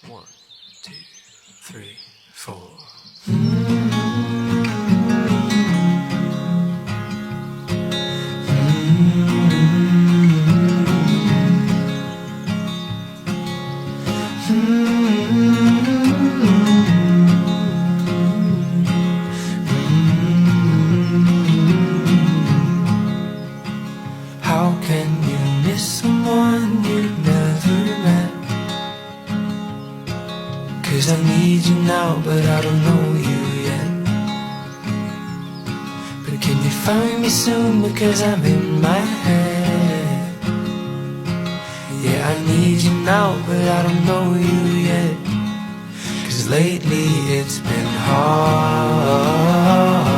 One, two, three, four. How can you miss someone you never met? 'Cause I need you now, but I don't know you yet. But can you find me soon, because I'm in my head. Yeah, I need you now, but I don't know you yet. 'Cause lately it's been hard.